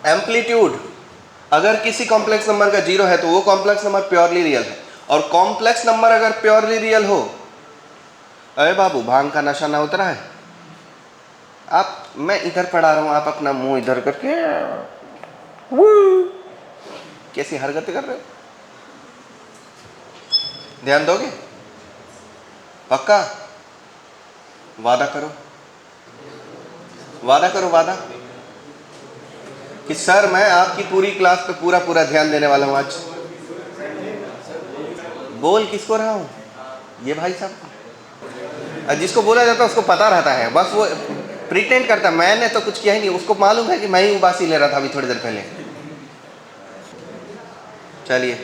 Amplitude अगर किसी complex number का 0 है तो वो कॉम्प्लेक्स नंबर प्योरली रियल है, और कॉम्प्लेक्स नंबर अगर प्योरली रियल हो, अरे बाबू भांग का नशा ना उतरा है? आप, मैं इधर पढ़ा रहा हूं, आप अपना मुंह इधर करके कैसी हरकतें कर रहे हो? ध्यान दोगे? पक्का? वादा करो, वादा करो, वादा कि सर मैं आपकी पूरी क्लास पे पूरा पूरा ध्यान देने वाला हूं आज। बोल किसको रहा हूं? ये भाई साहब, जिसको बोला जाता है उसको पता रहता है, बस वो प्रिटेंड करता है मैंने तो कुछ किया ही नहीं, उसको मालूम है कि मैं ही उबासी ले रहा था अभी थोड़ी देर पहले। चलिए,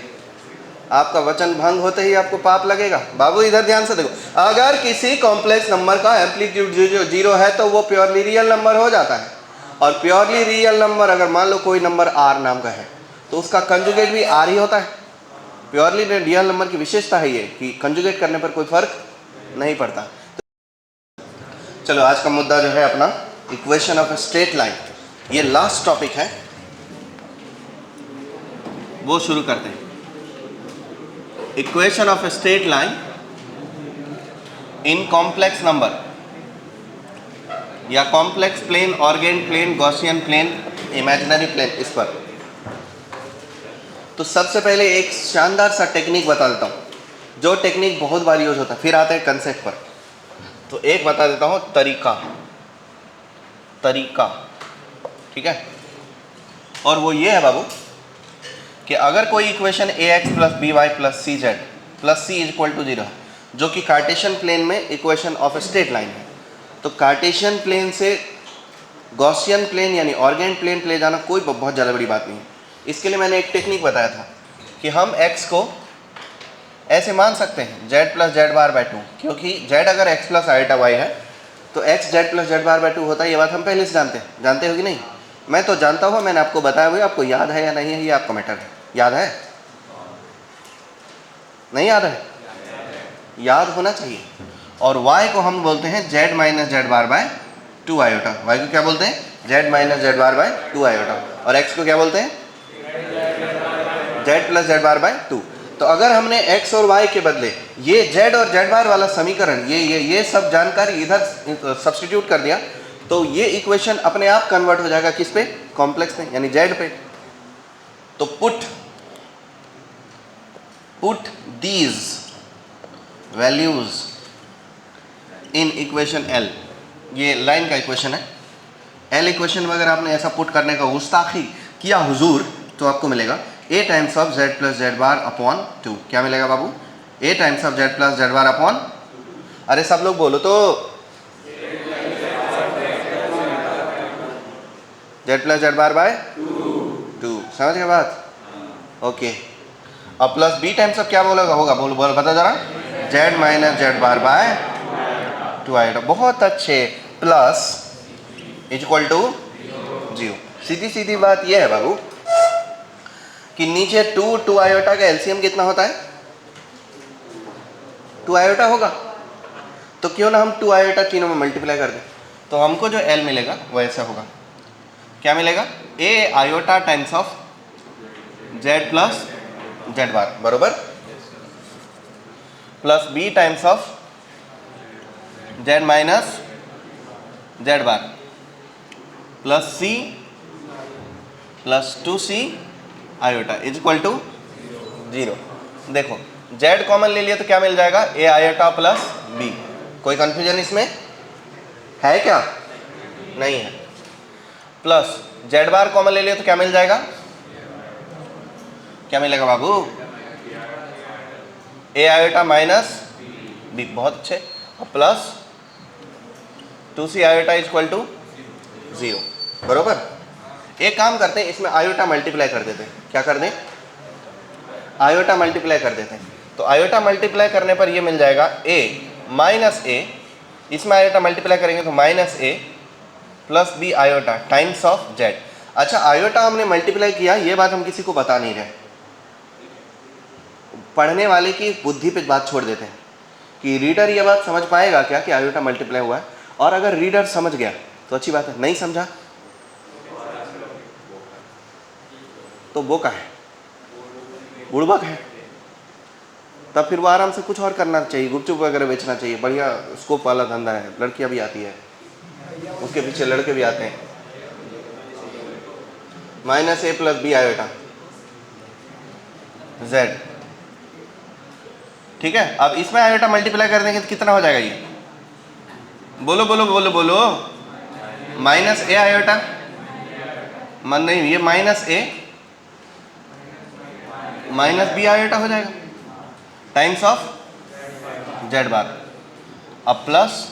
आपका वचन भंग होते ही आपको पाप लगेगा। बाबू इधर ध्यान से देखो, अगर किसी कॉम्प्लेक्स नंबर का एम्पलीट्यूड 0 है तो वो प्योरली रियल नंबर हो जाता है, और प्योरली रियल नंबर अगर मान लो कोई नंबर आर नाम का है तो उसका कंजुगेट भी आर ही होता है। प्योरली रियल नंबर की विशेषता है ये कि कंजुगेट करने पर कोई फर्क नहीं पड़ता। चलो आज का मुद्दा जो है अपना equation of a straight line, ये लास्ट टॉपिक है, वो शुरू करते हैं। Equation of a straight line in complex number या complex plane, Argand plane, Gaussian plane, imaginary plane, इस पर। तो सबसे पहले एक शानदार सा टेक्निक बता देता हूँ, जो टेक्निक बहुत बार यूज होता है, फिर आते हैं कंसेप्ट पर। तो एक बता देता हूँ तरीका, ठीक है? और वो ये है बाबू कि अगर कोई equation ax plus B Y plus C Z plus C equal to 0 है, जो कि कार्टेशियन प्लेन में equation of a straight line है, तो कार्टेशियन प्लेन से गॉसियन प्लेन यानी ऑर्गेन प्लेन ले जाना कोई बहुत ज़्यादा बड़ी बात नहीं है। इसके लिए मैंने एक टेक्निक बताया था कि हम x को ऐसे मान सकते हैं z प्लस जेड बार बाय 2, क्योंकि z अगर x प्लस आईटा y है तो x z प्लस जेड बार बाय 2 होता है। ये बात हम पहले से जानते हो कि नहीं? मैं तो जानता हूँ, मैंने आपको बताया हुआ, आपको याद है या नहीं है ये आपका मैटर है। याद है? नहीं याद है? याद होना चाहिए। और y को हम बोलते हैं z माइनस जेड बार बाय 2 आयोटा। y को क्या बोलते हैं? z माइनस जेड बार बाय 2 आयोटा। और x को क्या बोलते हैं? z प्लस जेड बार बाय 2। तो अगर हमने x और y के बदले ये z और z बार वाला समीकरण, ये सब जानकारी इधर सब्स्टिट्यूट कर दिया, तो ये इक्वेशन अपने आप कन्वर्ट हो जाएगा किस पे? कॉम्प्लेक्स पे, यानी z पे। तो put these values in equation L। ये लाइन का इक्वेशन है। L इक्वेशन में अगर आपने ऐसा पुट करने का गुस्ताखी किया हुजूर, तो आपको मिलेगा a times of z plus Z bar upon 2। क्या मिलेगा बाबू? a times of z plus Z bar upon, अरे सब लोग बोलो तो, z प्लस जेड बार बाय 2। समझ गए बात? ओके। अब प्लस b टाइम्स ऑफ क्या बोलेगा होगा? बोलो बता जरा। z माइनस जेड बार बाय 2 आएगा। बहुत अच्छे। Plus equal to 0। सीधी बात यह है बाबू कि नीचे 2 आयोटा का एलसीएम कितना होता है? 2 आयोटा होगा। तो क्यों ना हम 2 आयोटा तीनों में मल्टीप्लाई कर दें, तो हमको जो L मिलेगा वो ऐसा होगा। क्या मिलेगा? a iota times of z plus Z bar बरोबर, plus b times of z minus Z bar, plus c plus 2c iota is equal to 0। देखो z कॉमन ले लिया तो क्या मिल जाएगा? a iota plus b। कोई कंफ्यूजन इसमें है क्या? नहीं है। प्लस z बार कॉमन ले लिया तो क्या मिल जाएगा? क्या मिलेगा बाबू? a iota minus b। बहुत अच्छे। और plus 2c iota is equal to 0 बरोबर। एक काम करते हैं, इसमें आयोटा मल्टीप्लाई कर देते हैं। क्या कर दें? आयोटा मल्टीप्लाई कर देते हैं। तो आयोटा मल्टीप्लाई करने पर ये मिल जाएगा a माइनस a, इसमें आयोटा मल्टीप्लाई करेंगे तो minus a plus b iota times of z। अच्छा, आयोटा हमने मल्टीप्लाई किया, ये बात हम किसी को बता नहीं रहे, पढ़ने वाले की बुद्धि पे बात छोड़ देते हैं कि रीडर ये बात समझ पाएगा क्या कि आयोटा मल्टीप्लाई हुआ है। और अगर रीडर समझ गया तो अच्छी बात है, नहीं समझा तो वो का है, बुड़बक है। तब फिर वो आराम से कुछ और करना चाहिए, गुपचुप वगैरह बेचना चाहिए, बढ़िया स्कोप वाला धंधा है, लड़कियां भी आती है, उसके पीछे लड़के भी आते हैं। माइनस ए प्लस बी आयोटा जेड, ठीक है। अब इसमें आयोटा मल्टीप्लाई कर देंगे तो कितना हो जाएगा ये, बोलो बोलो बोलो बोलो, माइनस ए आयोटा, मन नहीं, ये माइनस ए माइनस बी आयोटा हो जाएगा टाइम्स ऑफ जेड बार। अब प्लस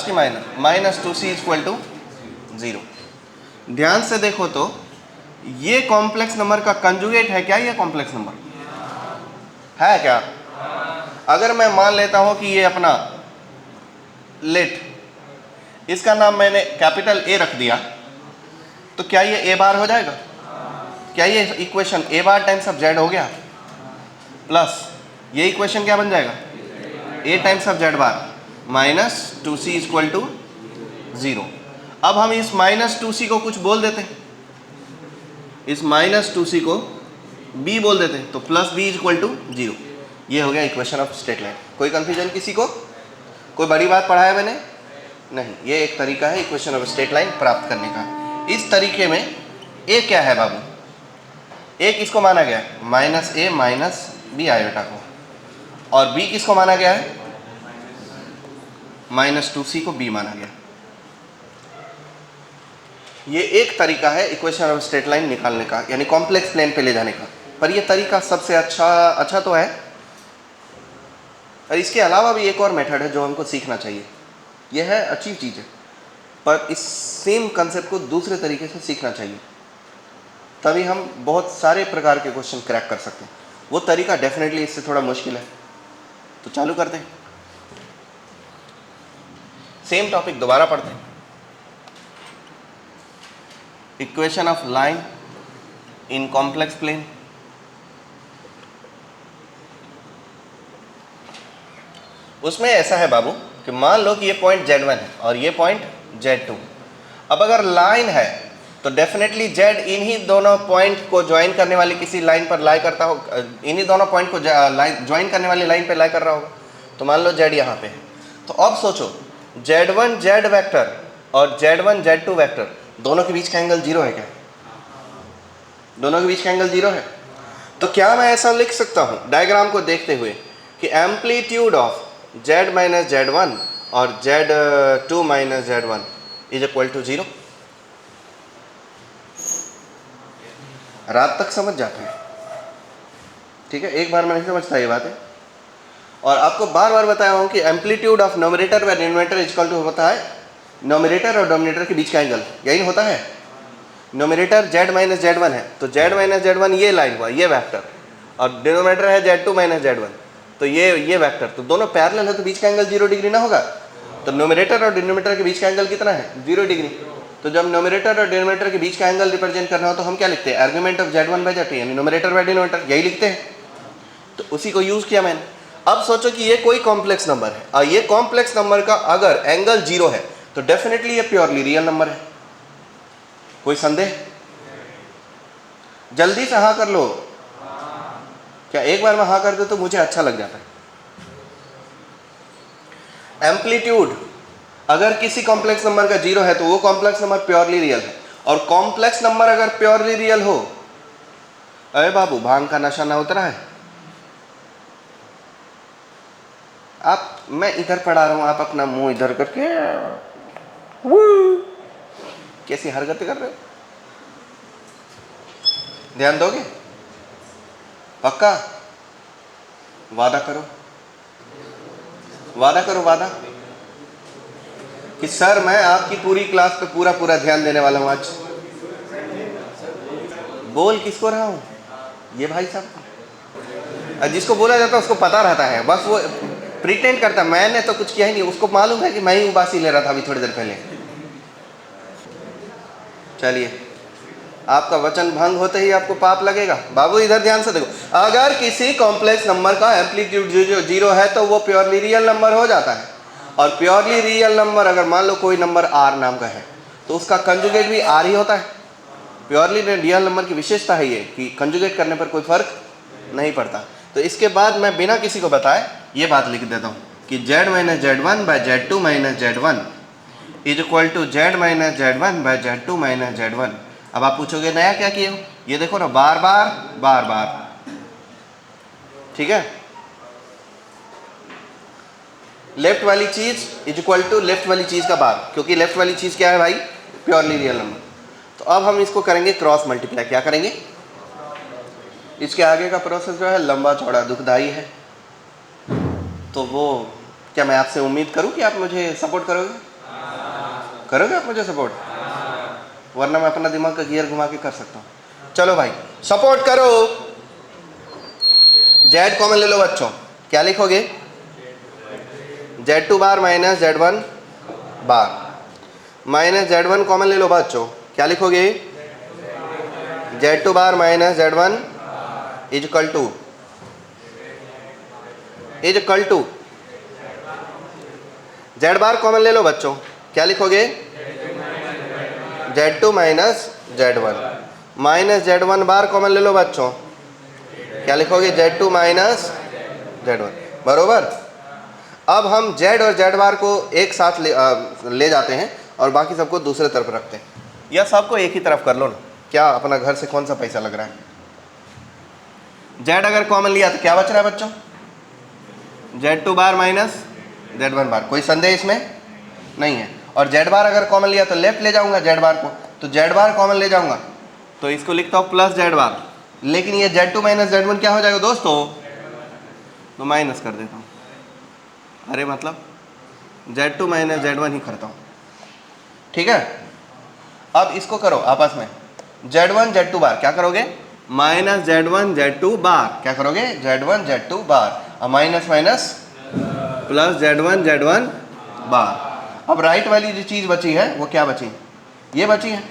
की minus, minus 2c equal to 0। ध्यान से देखो तो ये कॉम्प्लेक्स नंबर का कंजुगेट है क्या, ये कॉम्प्लेक्स नंबर है क्या? अगर मैं मान लेता हूं कि ये अपना लेट, इसका नाम मैंने कैपिटल ए रख दिया, तो क्या ये ए बार हो जाएगा? क्या ये equation A bar times of Z हो गया? प्लस ये इक्वेशन क्या बन जाएगा, A times of Z bar minus 2c equal to 0। अब हम इस माइनस 2c को कुछ बोल देते हैं, इस माइनस 2c को b बोल देते हैं, तो प्लस b इक्वल टू 0। ये हो गया इक्वेशन ऑफ स्ट्रेट लाइन। कोई कंफ्यूजन किसी को? कोई बड़ी बात पढ़ाया मैंने? नहीं, ये एक तरीका है इक्वेशन ऑफ स्ट्रेट लाइन प्राप्त करने का। इस तरीके में a क्या है बाबू, a किसको माना गया है, माइनस ए माइनस बी आयोटा को, और b किसको माना गया है, माइनस 2c को b माना गया। ये एक तरीका है इक्वेशन ऑफ स्ट्रेट लाइन निकालने का, यानी कॉम्प्लेक्स प्लेन पे ले जाने का। पर ये तरीका सबसे अच्छा तो है, और इसके अलावा भी एक और मेथड है जो हमको सीखना चाहिए। यह है अच्छी चीज़ है, पर इस सेम कंसेप्ट को दूसरे तरीके से सीखना चाहिए, तभी हम बहुत सारे प्रकार के क्वेश्चन क्रैक कर सकते हैं। वो तरीका डेफिनेटली इससे थोड़ा मुश्किल है, तो चालू करते हैं। सेम टॉपिक दोबारा पढ़ते हैं। Equation of line in complex plane. उसमें ऐसा है बाबू कि मान लो कि ये पॉइंट Z1 है और ये पॉइंट Z2। अब अगर लाइन है तो डेफिनेटली Z इन्हीं दोनों पॉइंट को ज्वाइन करने वाली किसी लाइन पर लाई करता हो, इन्हीं दोनों पॉइंट को ज्वाइन करने वाली लाइन पर लाई कर रहा होगा। तो मान लो Z यहाँ पे है, तो अब सोचो Z1 Z वेक्टर और Z1 Z2 वेक्टर दोनों के बीच का एंगल 0 है क्या? दोनों के बीच का एंगल 0 है। तो क्या मैं ऐसा लिख सकता हूँ डायग्राम को देखते हुए कि amplitude of Z minus Z1 और Z2 minus Z1 is equal to 0? रात तक समझ जाते हैं, ठीक है, एक बार में नहीं समझता ये बात है। और आपको बार बार बताया हूँ कि एम्पलीट्यूड ऑफ नोमिनेटर व डिनोमिनेटर इज इक्वल टू होता है नोमिनेटर और डोमिनेटर के बीच का एंगल, यही होता है। नोमिनेटर Z माइनस Z1 है, तो Z माइनस Z1 ये लाइन हुआ, ये वेक्टर, और डिनोमिनेटर है Z2 माइनस Z1, तो ये वेक्टर, तो दोनों पैरेलल है, तो बीच का एंगल 0 डिग्री ना होगा। तो नोमिनेटर और डिनोमिनेटर के बीच का एंगल कितना है? 0 डिग्री। तो जब नोमिनेटर और डिनोमिनेटर के बीच का एंगल रिप्रेजेंट करना हो तो हम क्या लिखते हैं? Argument of Z1 by Z2, यानी नोमिनेटर बाय डिनोमिनेटर, यही लिखते हैं। तो उसी को यूज किया मैंने। अब सोचो कि ये कोई कॉम्प्लेक्स नंबर है, और ये कॉम्प्लेक्स नंबर का अगर एंगल 0 है तो डेफिनेटली ये प्योरली रियल नंबर है। कोई संदेह? जल्दी से हाँ कर लो। क्या एक बार में हाँ कर दो तो मुझे अच्छा लग जाता है। एम्पलीट्यूड अगर किसी कॉम्प्लेक्स नंबर का 0 है तो वो कॉम्प्लेक्स नंबर प्योरली रियल है, और कॉम्प्लेक्स नंबर अगर प्योरली रियल हो, अरे बाबू भांग का नशा ना उतरा है। आप, मैं इधर पढ़ा रहा हूं, आप अपना मुंह इधर करके कैसी हरकतें कर रहे हो? ध्यान दोगे? पक्का? वादा करो, वादा करो, वादा कि सर मैं आपकी पूरी क्लास पे पूरा ध्यान देने वाला हूं आज। बोल किसको रहा हूं? ये भाई साहब। जिसको बोला जाता है उसको पता रहता है, बस वो प्रिटेंड करता है मैंने तो कुछ किया ही नहीं, उसको मालूम है कि मैं ही उबासी ले रहा था अभी थोड़ी देर पहले। चलिए, आपका वचन भंग होते ही आपको पाप लगेगा। बाबू इधर ध्यान से देखो, अगर किसी कॉम्प्लेक्स नंबर का एम्पलीट्यूड 0 है तो वो प्योरली रियल नंबर हो जाता है, और प्योरली रियल नंबर अगर मान लो कोई नंबर R नाम का है तो उसका कंजुगेट भी R ही होता है। प्योरली रियल नंबर की विशेषता है ये कि कंजुगेट करने पर कोई फर्क नहीं पड़ता। तो इसके बाद मैं बिना किसी को बताए ये बात लिख देता हूँ कि z minus Z1 by Z2 minus Z1 is equal to Z minus Z1 by Z2 minus Z1। अब आप पूछोगे नया क्या किए हो, ये देखो ना, बार बार बार बार, ठीक है। लेफ्ट वाली चीज इज इक्वल टू लेफ्ट वाली चीज का बार, क्योंकि लेफ्ट वाली चीज क्या है भाई, प्योरली रियल नंबर। तो अब हम इसको करेंगे क्रॉस मल्टीप्लाई। क्या करेंगे, इसके आगे का प्रोसेस जो है लंबा चौड़ा दुखदाई है। तो वो क्या मैं आपसे उम्मीद करूं कि आप मुझे सपोर्ट करोगे? करोगे आप मुझे सपोर्ट? वरना मैं अपना दिमाग का गियर घुमा के कर सकता हूँ। चलो भाई सपोर्ट करो। Z कॉमन ले लो बच्चों, क्या लिखोगे, Z2 bar minus Z1 bar, minus Z1 common ले लो बच्चों, क्या लिखोगे, Z2 bar minus Z1 is equal to Z bar common ले लो बच्चों, क्या लिखोगे, Z2 minus Z1, minus Z1 बार कॉमन ले लो बच्चों, क्या लिखोगे, Z2 माइनस Z1, बरोबर। अब हम Z और Z बार को एक साथ ले जाते हैं और बाकी सबको दूसरे तरफ रखते हैं, या सबको एक ही तरफ कर लो ना, क्या अपना घर से कौन सा पैसा लग रहा है। Z अगर कॉमन लिया तो क्या बच रहा है बच्चों, Z2 बार माइनस Z1 बार, कोई संदेह इसमें नहीं है। और Z बार अगर कॉमन लिया तो लेफ्ट ले जाऊंगा Z बार को, तो Z बार कॉमन ले जाऊंगा तो इसको लिखता हूँ प्लस Z बार, लेकिन ये Z2 माइनस Z1 क्या हो जाएगा दोस्तों, तो माइनस कर देता हूँ। अरे मतलब Z2 माइनस Z1 ही करता हूँ, ठीक है। अब इसको करो आपस में, Z1 Z2 बार क्या करोगे, माइनस Z1 Z2 बार, क्या करोगे, Z1 Z2 बार, और minus minus plus Z1 Z1 बार। अब राइट वाली जो चीज़ बची है वो क्या बची, ये बची है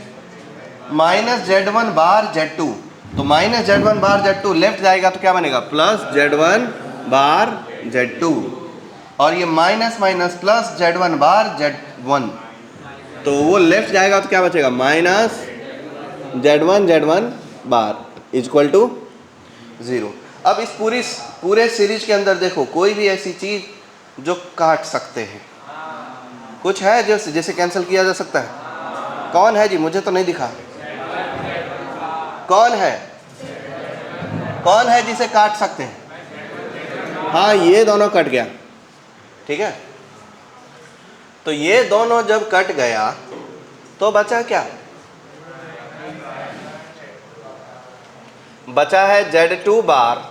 माइनस Z1 बार Z2, तो minus Z1 bar Z2 left जाएगा तो क्या बनेगा, प्लस Z1 बार Z2, और ये माइनस माइनस प्लस Z1 बार Z1, तो वो लेफ्ट जाएगा तो क्या बचेगा, minus Z1 Z1 bar is equal to 0। अब इस पूरे सीरीज के अंदर देखो कोई भी ऐसी चीज जो काट सकते हैं, कुछ है जो जैसे कैंसिल किया जा सकता है, कौन है जी, मुझे तो नहीं दिखा, कौन है जिसे काट सकते हैं, हाँ ये दोनों कट गया, ठीक है। तो ये दोनों जब कट गया तो बचा क्या, बचा है Z2 bar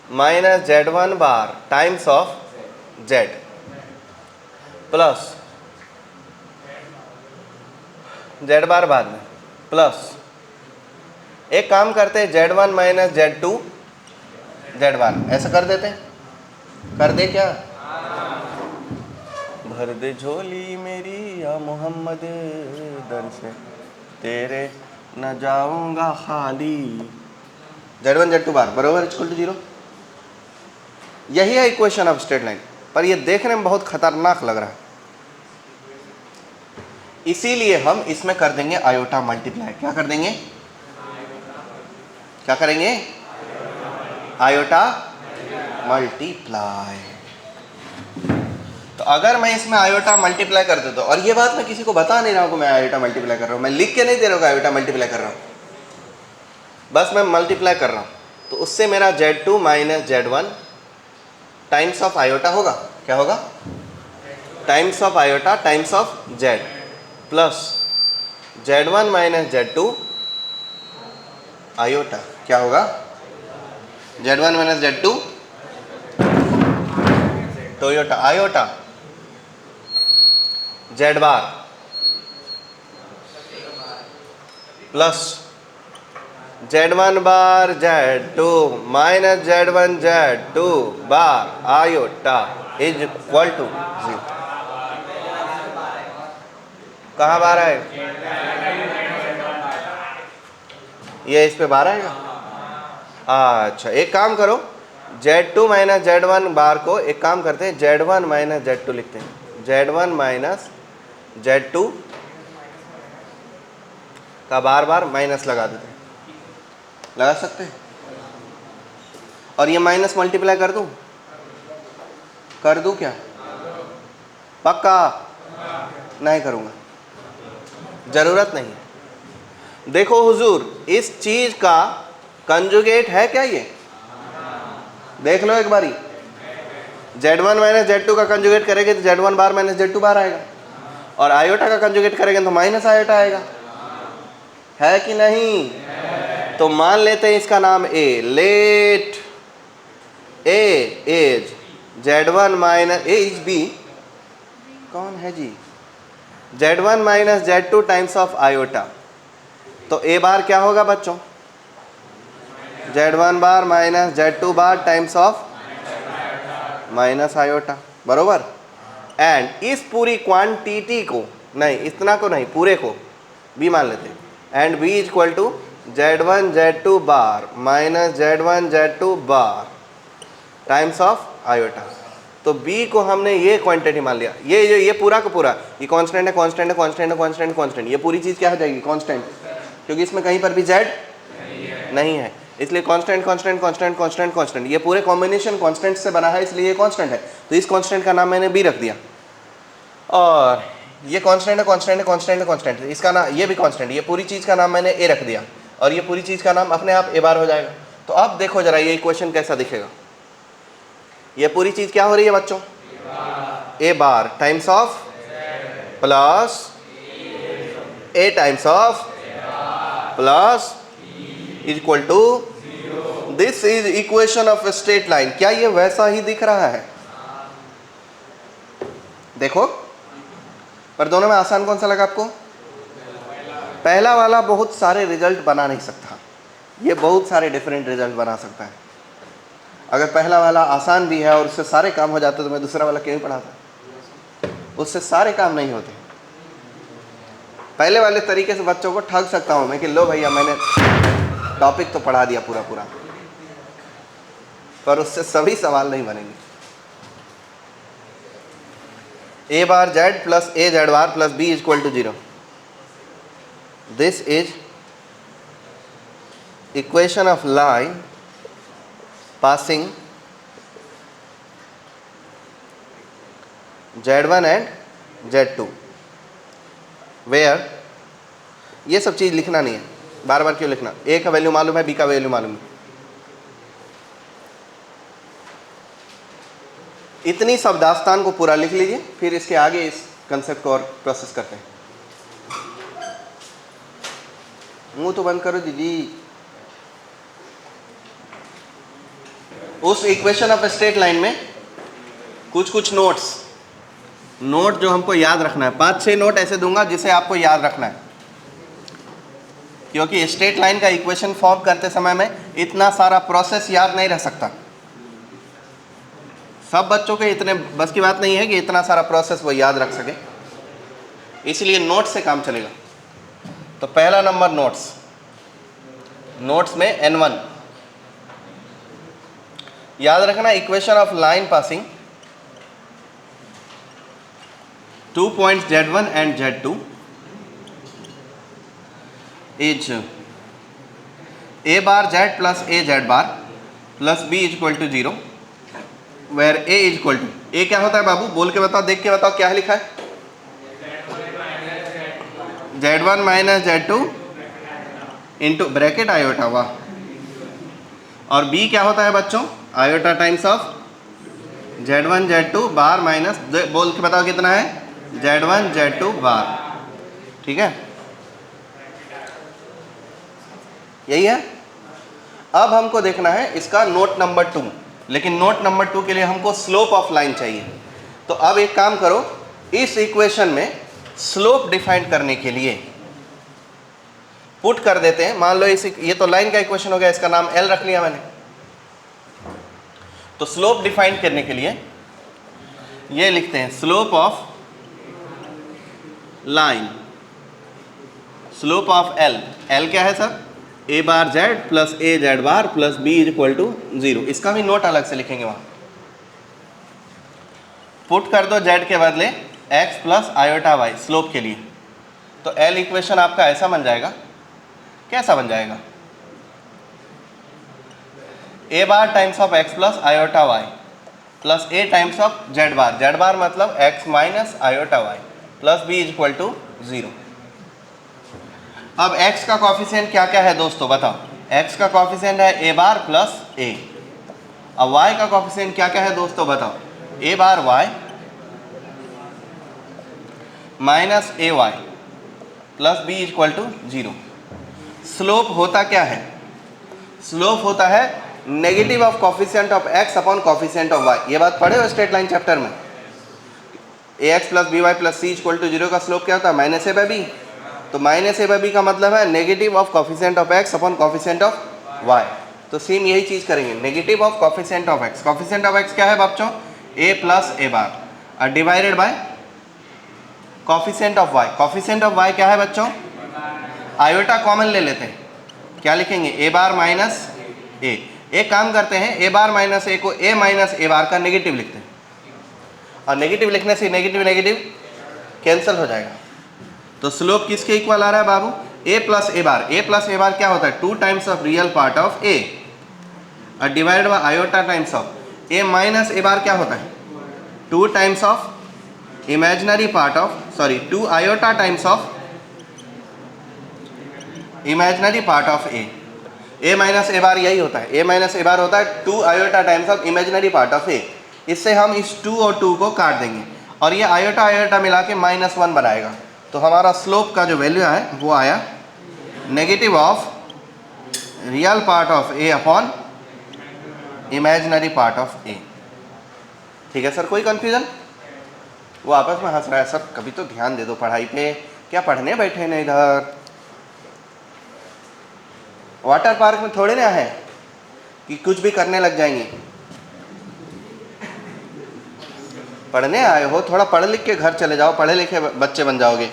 minus Z1 bar times of Z plus Z बार बाद में, प्लस एक काम करते हैं Z1 माइनस Z2 Z बार, ऐसा कर देते हैं, कर दे क्या, भर दे झोली मेरी या मोहम्मद दर से तेरे न जाऊंगा खाली, Z1 Z2 बार बरोबर इक्वल टू 0। यही है इक्वेशन ऑफ स्ट्रेट लाइन, पर ये देखने में बहुत खतरनाक लग रहा है, इसीलिए हम इसमें कर देंगे आयोटा मल्टीप्लाई। क्या कर देंगे, क्या करेंगे, आयोटा मल्टीप्लाई। तो अगर मैं इसमें आयोटा मल्टीप्लाई कर देता हूं, और ये बात मैं किसी को बता नहीं रहा हूं कि मैं आयोटा मल्टीप्लाई कर रहा हूं, मैं लिख के नहीं दे रहा हूं आयोटा मल्टीप्लाई कर रहा हूं, बस मैं मल्टीप्लाई कर रहा हूं, तो उससे मेरा Z2 minus Z1 times of iota होगा, क्या होगा, times of iota times of Z plus Z1 minus Z2 iota, क्या होगा, Z1 minus Z2 Toyota iota Z bar plus Z1 bar Z2 minus Z1 Z2 bar iota is equal to 0। कहाँ बार है, ये इस पे बार आएगा, अच्छा एक काम करो, Z2 माइनस Z1 बार को एक काम करते हैं, Z1 माइनस Z2 लिखते हैं, Z1 माइनस Z2, का बार बार माइनस लगा देते हैं, लगा सकते हैं। और ये माइनस मल्टीप्लाई कर दूं क्या? पक्का? नहीं करूँगा, ज़रूरत नहीं है। देखो हुजूर, इस चीज़ का कंजुगेट है क्या ये? देख लो एक बारी। Z1 माइनस Z2 का कंजुगेट करेंगे तो Z1 बार माइनस Z2 बार आएगा, और आयोटा का कंजुगेट करेंगे तो माइनस आयोटा आएगा, है कि नहीं? तो मान लेते हैं इसका नाम A। Let A is Z1 minus A is B, कौन है जी? Z1 minus Z2 times of iota. तो A बार क्या होगा बच्चों? Z1 bar minus Z2 bar times of minus iota, बरोबर। एंड इस पूरी क्वांटिटी को, नहीं इतना को नहीं, पूरे को B मान लेते हैं, and B is equal to Z1 Z2 bar minus Z1 Z2 bar times of iota. तो B को हमने ये क्वांटिटी मान लिया, ये पूरा का पूरा, ये कांस्टेंट है, कांस्टेंट है, कांस्टेंट है, कांस्टेंट, कांस्टेंट, ये पूरी चीज़ क्या हो जाएगी? कांस्टेंट, क्योंकि इसमें कहीं पर भी Z नहीं है, इसलिए constant constant constant constant constant, ये पूरे कॉम्बिनेशन कांस्टेंट से बना है, इसलिए ये कांस्टेंट है। तो इस कांस्टेंट का नाम मैंने B रख दिया, और ये कांस्टेंट है, कांस्टेंट है, कांस्टेंट है, कांस्टेंट है, इसका नाम, ये भी कांस्टेंट, ये पूरी चीज़ का नाम मैंने A रख दिया, और ये पूरी चीज़ का नाम अपने आप A बार हो जाएगा। तो अब देखो जरा ये इक्वेशन कैसा दिखेगा। ये पूरी चीज़ क्या हो रही है बच्चों? A bar times of plus A times of plus is equal to, this is equation of straight line. क्या ये वैसा ही दिख रहा है? देखो, पर दोनों में आसान कौन सा लगा आपको? पहला वाला बहुत सारे रिजल्ट बना नहीं सकता, ये बहुत सारे डिफरेंट रिजल्ट बना सकता है। अगर पहला वाला आसान भी है और उससे सारे काम हो जाते तो मैं दूसरा वाला क्यों पढ़ाता? उससे सारे काम नहीं होते। पहले वाले तरीके से बच्चों को ठग सकता हूं मैं कि लो भैया मैंने टॉपिक तो पढ़ा दिया पूरा पूरा, पर उससे सभी सवाल नहीं बनेंगे। A bar Z plus A Z bar plus B is equal to 0, this is equation of line passing Z1 and Z2, where ये सब चीज़ लिखना नहीं है, बार बार क्यों लिखना? A का वैल्यू मालूम है, B का वैल्यू मालूम है, इतनी सब दास्तान को पूरा लिख लीजिए, फिर इसके आगे इस कंसेप्ट को और प्रोसेस करते हैं। मुंह तो बंद करो दीदी। उस इक्वेशन ऑफ स्ट्रेट लाइन में कुछ नोट जो हमको याद रखना है, 5-6 नोट ऐसे दूंगा जिसे आपको याद रखना है, क्योंकि स्ट्रेट लाइन का इक्वेशन फॉर्म करते समय में इतना सारा प्रोसेस याद नहीं रह सकता। सब बच्चों के इतने बस की बात नहीं है कि इतना सारा प्रोसेस वो याद रख सके, इसलिए नोट से काम चलेगा। तो पहला नंबर नोट्स में N1 याद रखना, equation of line passing 2 points Z1 and Z2 is A bar Z plus A Z bar plus B is equal to 0, where A is equal to, A क्या होता है बाबू? बोल के बताओ, देख के बताओ क्या लिखा है? Z1 minus Z2 into bracket iota, वाह। और B क्या होता है बच्चों? Iota times of Z1 Z2 bar minus, बोल के बताओ कितना है? Z1 Z2 बार, ठीक है, यही है। अब हमको देखना है इसका नोट नंबर 2, लेकिन नोट नंबर 2 के लिए हमको स्लोप ऑफ लाइन चाहिए। तो अब एक काम करो, इस इक्वेशन में स्लोप डिफाइन करने के लिए पुट कर देते हैं। मान लो ये तो लाइन का इक्वेशन हो गया, इसका नाम L रख लिया मैंने। तो स्लोप डिफाइन करने के लिए ये लिखते हैं, slope of line, slope of L। L क्या है sir? A bar Z plus A Z bar plus B is equal to 0। इसका भी नोट अलग से लिखेंगे वहां। पुट कर दो Z के बदले x plus iota y slope के लिए। तो L इक्वेशन आपका ऐसा बन जाएगा, कैसा बन जाएगा? A bar times of X plus iota Y plus A times of Z bar मतलब X minus iota Y plus B is equal to 0। अब x का कॉफिशिएंट क्या क्या है दोस्तों बताओ? x का कॉफिशिएंट है a बार प्लस a। अब y का कॉफिशिएंट क्या क्या है दोस्तों बताओ? a bar y minus a y plus B is equal to 0। Slope होता क्या है? स्लोप होता है negative of coefficient of x upon coefficient of y। ये बात पढ़े हो स्ट्रेट लाइन चैप्टर में? ax plus B Y plus C equal to 0 का स्लोप क्या होता है? Minus a by B. तो माइनस ए बाई बी का मतलब है negative of coefficient of x upon coefficient of y। तो सेम यही चीज करेंगे, negative of coefficient of x। Coefficient of x क्या है बच्चों? a प्लस ए बार और divided bye coefficient of y। Coefficient of y क्या है बच्चों? आयोटा कॉमन ले लेते हैं, क्या लिखेंगे? ए बार माइनस ए। एक काम करते हैं, ए बार माइनस ए को ए माइनस ए बार का नेगेटिव लिखते हैं और नेगेटिव लिखने से नेगेटिव नेगेटिव कैंसिल हो जाएगा। तो स्लोप किसके इक्वल आ रहा है बाबू? a plus A bar. A plus A bar क्या होता है? 2 times of real part of a और divided by iota times of a minus A bar क्या होता है? 2 times of imaginary part of 2 iota times of imaginary part of a minus A bar यही होता है। a माइनस ए बार होता है 2 iota times of imaginary part of a। इससे हम इस 2 और 2 को काट देंगे और ये आयोटा आयोटा मिला के -1 बनाएगा। तो हमारा स्लोप का जो वैल्यू है वो आया negative of real part of a upon imaginary part of a। ठीक है सर, कोई कंफ्यूजन? वो आपस में हंस रहा है। सर कभी तो ध्यान दे दो पढ़ाई पे, क्या पढ़ने बैठे ना इधर? वाटर पार्क में थोड़े ना है कि कुछ भी करने लग जाएंगे। पढ़ने आए हो, थोड़ा पढ़ लिख के घर चले जाओ, पढ़े लिखे बच्चे बन जाओगे।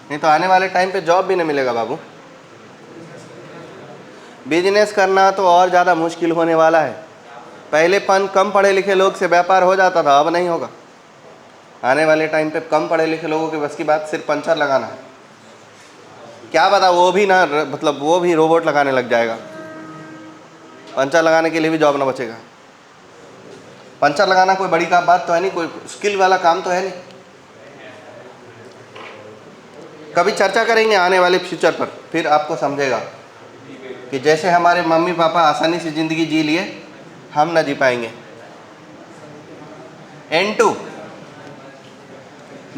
नहीं तो आने वाले टाइम पे जॉब भी नहीं मिलेगा बाबू। बिजनेस करना तो और ज़्यादा मुश्किल होने वाला है। पहले कम पढ़े लिखे लोग से व्यापार हो जाता था, अब नहीं होगा। आने वाले टाइम पे कम पढ़े लिखे लोगों के बस की बात सिर्फ पंचर लगाना है। क्या पता वो भी ना, मतलब वो भी रोबोट लगाने लग जाएगा। पंचर लगाने के लिए भी जॉब ना बचेगा। पंचर लगाना कोई बड़ी बात तो है नहीं, कोई स्किल वाला काम तो है नहीं। कभी चर्चा करेंगे आने वाले फ्यूचर पर, फिर आपको समझेगा कि जैसे हमारे मम्मी पापा आसानी से ज़िंदगी जी लिए, हम ना जी पाएंगे। N2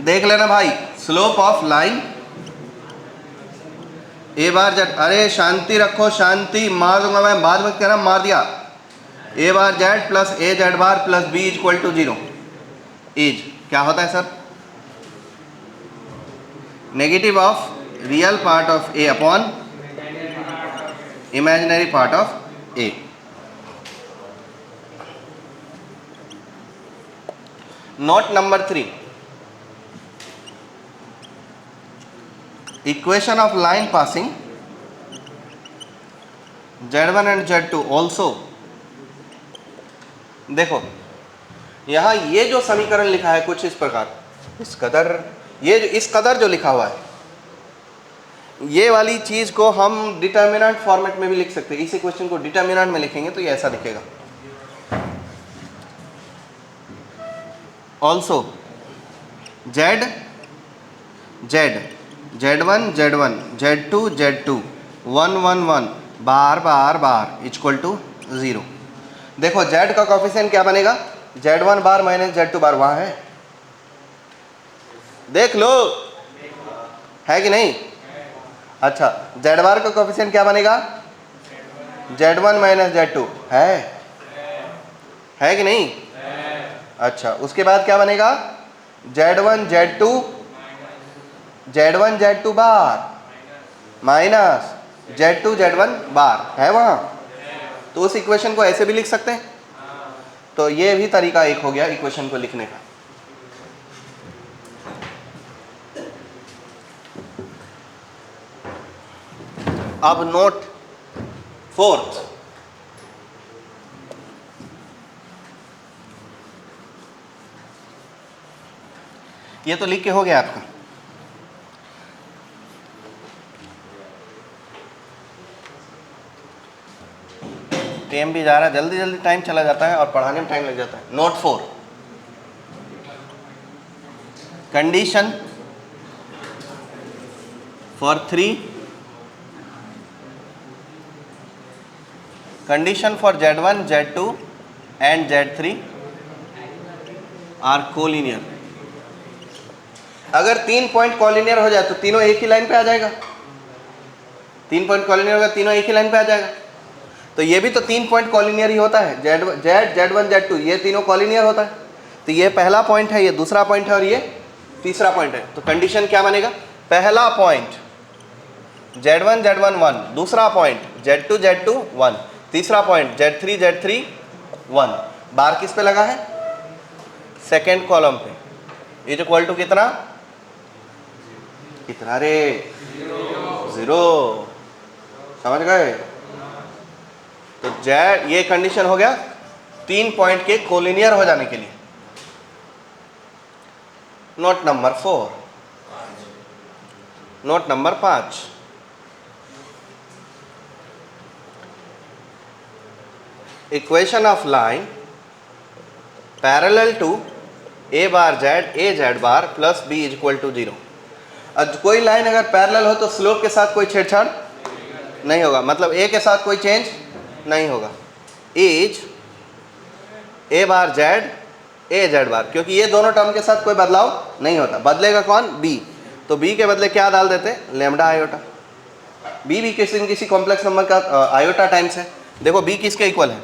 देख लेना भाई, slope of line A bar Z. अरे शांति रखो, शांति। मार दूंगा मैं, बाद में कहना मार दिया। A bar Z plus A Z bar plus B is equal to 0 is क्या होता है sir? Negative of real part of A upon imaginary part of A. Note number 3, equation of line passing Z1 and Z2 also. देखो यहाँ ये जो समीकरण लिखा है कुछ इस प्रकार, इस कदर जो लिखा हुआ है, ये वाली चीज को हम डिटर्मिनेंट फॉर्मेट में भी लिख सकते हैं। इसी क्वेश्चन को डिटर्मिनेंट में लिखेंगे तो ये ऐसा दिखेगा। Also Z Z1 Z1 Z2 Z2 1 1 1 bar bar bar equal to 0। देखो Z का कॉफिशिएंट क्या बनेगा? Z1 बार माइनस Z2 बार, वहाँ है, देख लो, है कि नहीं? अच्छा, Z बार का कॉफिशिएंट क्या बनेगा? Z1 माइनस Z2 है कि नहीं? अच्छा, उसके बाद क्या बनेगा? Z1 Z2 bar minus Z2 Z1 बार, है वहाँ? तो उस इक्वेशन को ऐसे भी लिख सकते हैं। तो ये भी तरीका एक हो गया इक्वेशन को लिखने का। अब नोट 4, ये तो लिख के हो गया आपका। टाइम भी जा रहा है, जल्दी जल्दी टाइम चला जाता है और पढ़ाने में टाइम लग जाता है। Note 4, condition for 3 condition for Z1, Z2 and Z3 are collinear। अगर 3 पॉइंट कॉलिनियर हो जाए तो तीनों एक ही लाइन पे आ जाएगा। 3 पॉइंट कॉलिनियर होगा, तीनों एक ही लाइन पे आ जाएगा। तो ये भी तो 3 पॉइंट कॉलिनियर ही होता है, Z1, Z2 ये तीनों कॉलिनियर होता है। तो ये पहला पॉइंट है, ये दूसरा पॉइंट है और ये तीसरा पॉइंट है। तो कंडीशन क्या बनेगा? पहला पॉइंट Z1, Z1 1, दूसरा पॉइंट Z2, Z2 1, तीसरा पॉइंट Z3, Z3 1। बार किस पे लगा है? सेकेंड कॉलम पे। इज इक्वल टू कितना कितना रे? 0। समझ गए? तो Z, ये कंडीशन हो गया 3 पॉइंट के कोलिनियर हो जाने के लिए। Note number 4, note number 5, equation of line parallel to a bar z bar plus b is equal to 0। अब कोई लाइन अगर पैरेलल हो तो स्लोप के साथ कोई छेड़छाड़ नहीं होगा, मतलब a के साथ कोई चेंज नहीं होगा। इज a बार z बार, क्योंकि ये दोनों टर्म के साथ कोई बदलाव नहीं होता। बदलेगा कौन? b। तो b के बदले क्या डाल देते? Lambda iota. b भी किसी न किसी कॉम्प्लेक्स नंबर का आयोटा टाइम्स है। देखो b किसके इक्वल है?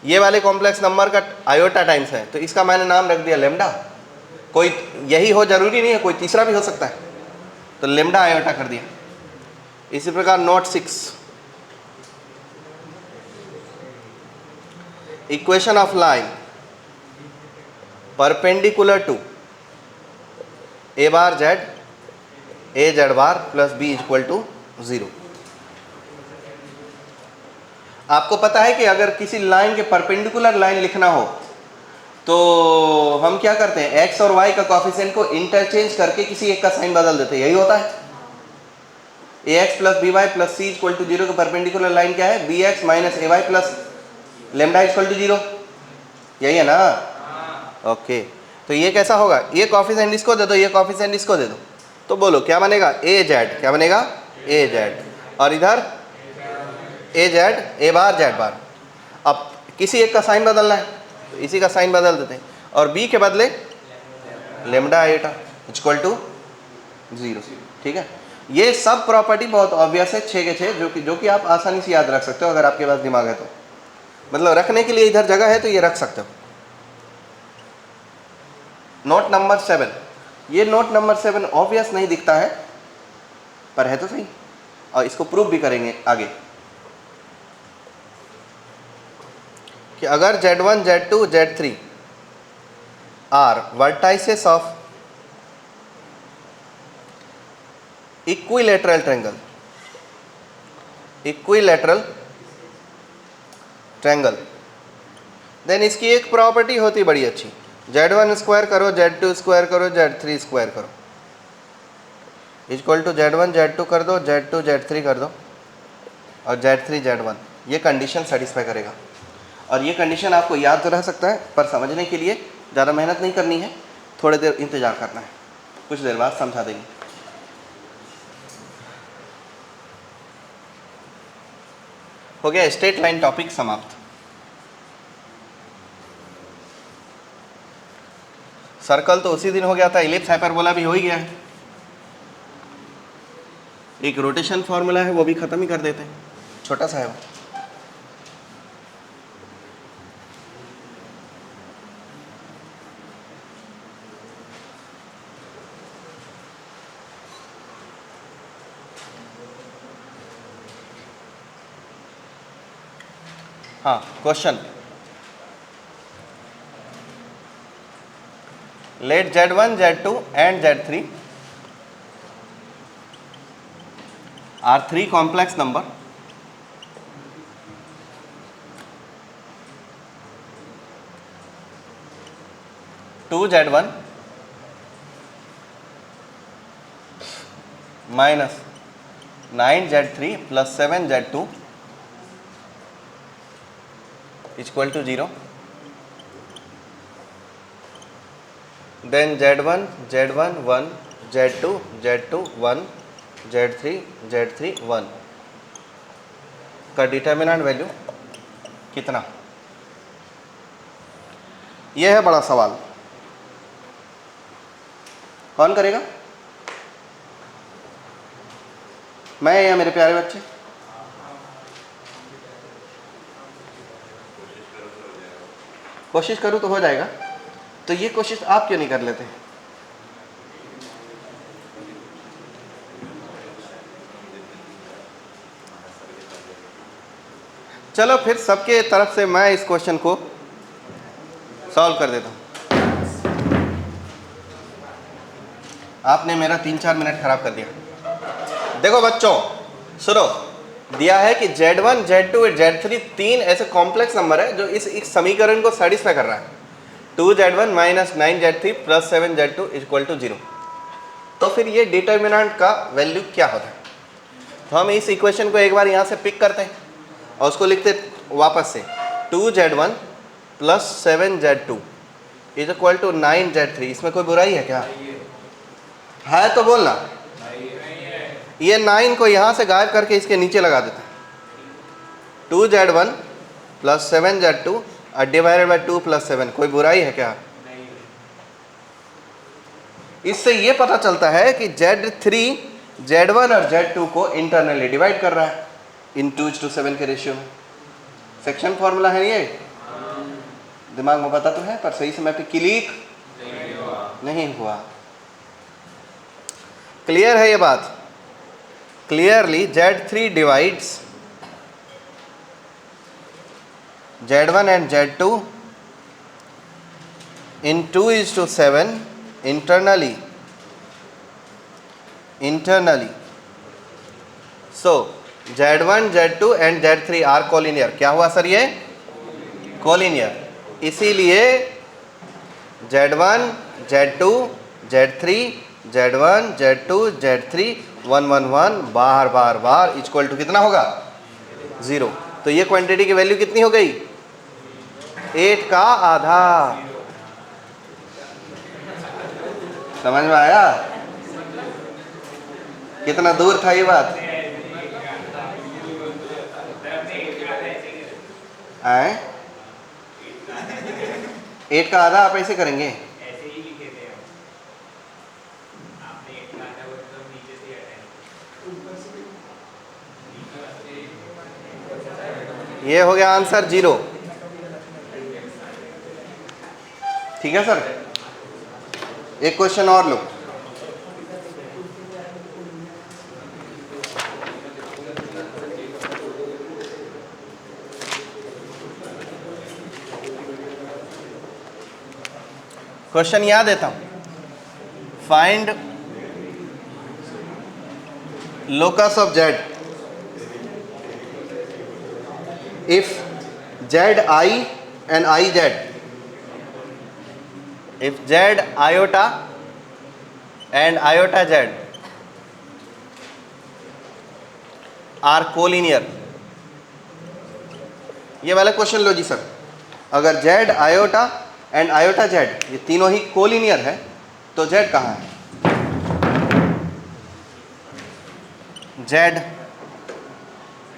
ये वाले कॉम्प्लेक्स नंबर का आयोटा टाइम्स है, तो इसका मैंने नाम रख दिया लेम्डा। कोई यही हो जरूरी नहीं है, कोई तीसरा भी हो सकता है, तो लेम्डा आयोटा कर दिया। इसी प्रकार note 6, equation of line perpendicular to a bar z bar plus b is equal to 0। आपको पता है कि अगर किसी लाइन के परपेंडिकुलर लाइन लिखना हो तो हम क्या करते हैं? x और y का कॉफिशिएंट को इंटरचेंज करके किसी एक का साइन बदल देते हैं, यही होता है। ax plus B Y plus C equal to 0 का परपेंडिकुलर लाइन क्या है? bx minus a y plus lambda equal to 0, यही है ना? ओके, तो ये कैसा होगा? ये कॉफिशिएंट इसको दे दो, ये कॉफिशिएंट इसको दे दो, तो बोलो क्या बनेगा? az। क्या बनेगा? az। और इधर a बार z बार। अब किसी एक का साइन बदलना है तो इसी का साइन बदल देते हैं, और b के बदले लेमडा आयोटा इक्वल टू 0। ठीक है, ये सब प्रॉपर्टी बहुत ऑब्वियस है 6 के 6, जो कि आप आसानी से याद रख सकते हो अगर आपके पास दिमाग है तो। मतलब रखने के लिए इधर जगह है तो ये रख सकते हो। नोट नंबर 7, ये नोट नंबर 7 ऑब्वियस नहीं दिखता है पर है तो सही, और इसको प्रूव भी करेंगे आगे कि अगर Z1, Z2, Z3 are vertices of equilateral triangle, then इसकी एक प्रॉपर्टी होती बड़ी अच्छी, Z1 स्क्वायर करो, Z2 स्क्वायर करो, Z3 स्क्वायर करो, इक्वल टू Z1 Z2 कर दो, Z2 Z3 कर दो, और Z3 Z1। ये कंडीशन सेटिस्फाई करेगा। और ये कंडीशन आपको याद तो रह सकता है, पर समझने के लिए ज़्यादा मेहनत नहीं करनी है, थोड़ी देर इंतज़ार करना है, कुछ देर बाद समझा देंगे। हो गया स्ट्रेट लाइन टॉपिक समाप्त। सर्कल तो उसी दिन हो गया था, इलिप्स हाइपरबोला भी हो ही गया है। एक रोटेशन फॉर्मूला है वो भी ख़त्म ही कर देते हैं, छोटा सा है वो। हाँ, question, let Z1, Z2 and Z3 are 3 complex number two Z1 minus 9 Z3 plus 7 Z2 equal to 0, then Z1 1, Z2 1, Z3 1 का डिटर्मिनेंट वैल्यू कितना? यह है बड़ा सवाल। कौन करेगा? मैं या मेरे प्यारे बच्चे? कोशिश करूं तो हो जाएगा। तो ये कोशिश आप क्यों नहीं कर लेते? चलो फिर सबके तरफ से मैं इस क्वेश्चन को सॉल्व कर देता हूं। आपने मेरा 3-4 मिनट खराब कर दिया। देखो बच्चों सुनो, दिया है कि Z1 Z2 Z3 तीन ऐसे कॉम्प्लेक्स नंबर है जो इस समीकरण को सेटिस्फाई कर रहा है। 2Z1 - 9Z3 + 7Z2 = 0। तो फिर ये डिटर्मिनेंट का वैल्यू क्या होता है? तो हम इस इक्वेशन को एक बार यहाँ से पिक करते हैं और उसको लिखते वापस से 2Z1 + 7Z2 = 9Z3। इसमें कोई बुराई है क्या? है तो बोलना। ये 9 को यहाँ से गायब करके इसके नीचे लगा देते हैं। 2Z1 + 7Z2 / 2 + 7, कोई बुराई है क्या? इससे ये पता चलता है कि Z3 Z1 और Z2 को इंटरनली डिवाइड कर रहा है इन 2:7 के रेशियो में। सेक्शन फॉर्मूला है ये, दिमाग में पता तो है पर सही समय पे क्लिक नहीं हुआ। क्लियर है ये बात? Clearly Z3 divides Z1 and Z2 in 2:7 internally. So Z1 Z2 and Z3 are collinear। क्या हुआ सर? ये कोलिनियर। इसीलिए Z1 Z2 Z3 Z1 Z2 Z3 1 1 1 bar bar bar equal to कितना होगा? 0। तो ये क्वांटिटी की वैल्यू कितनी हो गई? 8 का आधा। समझ में आया कितना दूर था ये बात? आए 8 का आधा आप ऐसे करेंगे? ऐसे ही लिखे थे हम। आपने 8 का आधा बोला तो नीचे से हटाए। ये हो गया आंसर 0। ठीक है सर, एक क्वेश्चन और लो। क्वेश्चन याद देता हूं। Find locus of Z if Zi and Iz, if Z iota and iota Z are collinear। ये वाला क्वेश्चन लो जी सर। अगर Z iota and iota Z ये तीनों ही कोलिनियर है तो Z कहाँ है? Z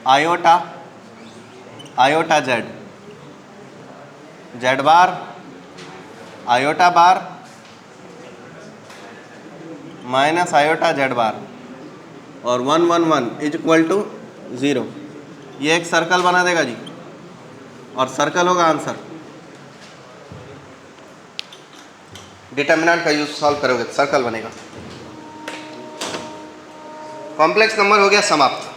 आयोटा Z, Z बार आयोटा बार माइनस आयोटा Z बार और 1 1 1 = 0। ये एक सर्कल बना देगा जी और सर्कल होगा आंसर। डिटर्मिनेंट का यूज सॉल्व करोगे तो सर्कल बनेगा। कॉम्प्लेक्स नंबर हो गया समाप्त।